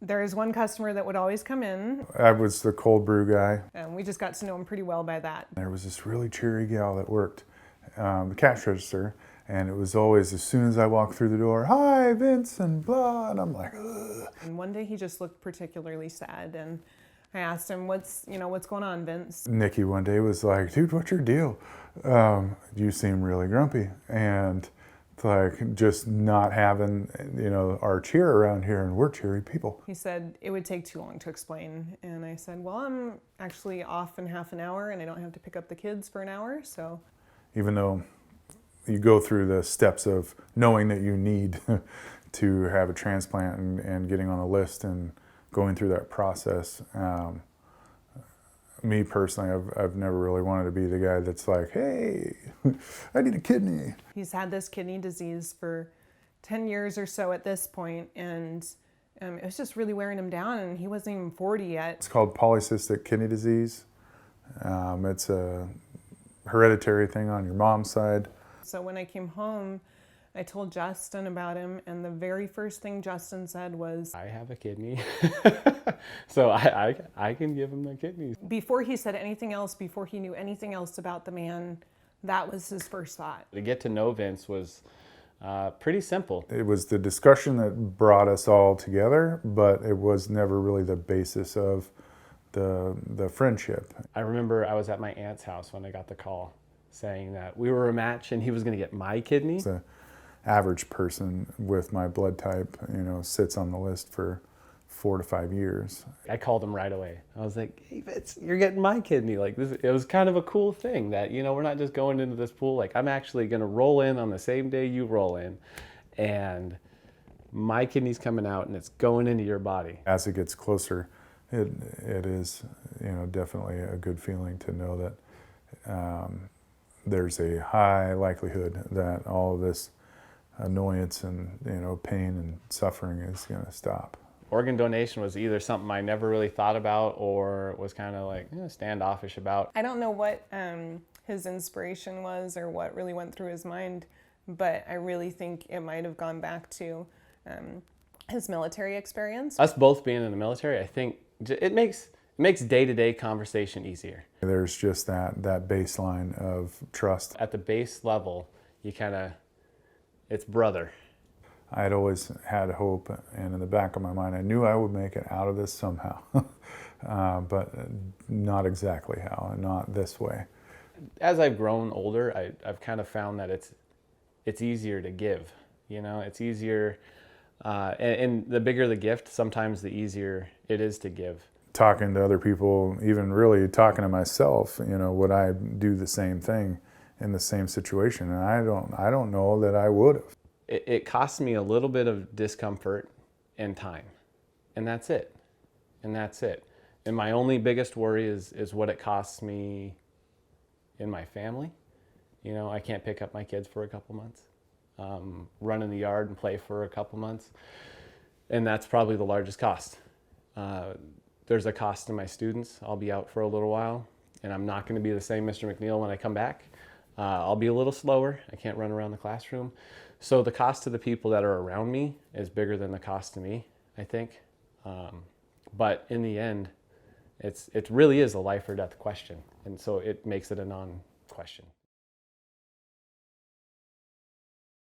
There's one customer that would always come in. I was the cold brew guy. And we just got to know him pretty well by that. There was this really cheery gal that worked the cash register, and it was always, as soon as I walked through the door, "Hi, Vince," and blah, and I'm like, ugh. And one day he just looked particularly sad, and I asked him, what's going on, Vince? Nikki one day was like, "Dude, what's your deal? You seem really grumpy." And it's like, just not having, our cheer around here, and we're cheery people. He said it would take too long to explain. And I said, well, I'm actually off in half an hour and I don't have to pick up the kids for an hour, so. Even though you go through the steps of knowing that you need to have a transplant and getting on a list and going through that process. Me personally, I've never really wanted to be the guy that's like, "Hey, I need a kidney." He's had this kidney disease for 10 years or so at this point, and it was just really wearing him down, and he wasn't even 40 yet. It's called polycystic kidney disease. It's a hereditary thing on your mom's side. So when I came home, I told Justin about him, and the very first thing Justin said was, "I have a kidney, so I can give him the kidneys." Before he said anything else, before he knew anything else about the man, that was his first thought. To get to know Vince was pretty simple. It was the discussion that brought us all together, but it was never really the basis of the friendship. I remember I was at my aunt's house when I got the call saying that we were a match and he was going to get my kidney. The average person with my blood type, sits on the list for 4 to 5 years. I called him right away. I was like, "Hey Vince, you're getting my kidney." Like this, it was kind of a cool thing that, we're not just going into this pool. Like, I'm actually going to roll in on the same day you roll in, and my kidney's coming out and it's going into your body. As it gets closer, it is, definitely a good feeling to know that there's a high likelihood that all of this annoyance and pain and suffering is going to stop. Organ donation was either something I never really thought about or was kind of like standoffish about. I don't know what his inspiration was or what really went through his mind, but I really think it might have gone back to his military experience. Us both being in the military, I think it makes day-to-day conversation easier. There's just that baseline of trust. At the base level, it's brother. I had always had hope, and in the back of my mind, I knew I would make it out of this somehow, but not exactly how, and not this way. As I've grown older, I've kind of found that it's easier to give. It's easier, and the bigger the gift, sometimes the easier it is to give. Talking to other people, even really talking to myself, would I do the same thing in the same situation? And I don't know that I would have. It costs me a little bit of discomfort and time, and that's it. And my only biggest worry is what it costs me in my family. I can't pick up my kids for a couple months, run in the yard and play for a couple months, and that's probably the largest cost. There's a cost to my students. I'll be out for a little while, and I'm not going to be the same Mr. McNeil when I come back. I'll be a little slower. I can't run around the classroom. So the cost to the people that are around me is bigger than the cost to me, I think. But in the end, it really is a life or death question. And so it makes it a non-question.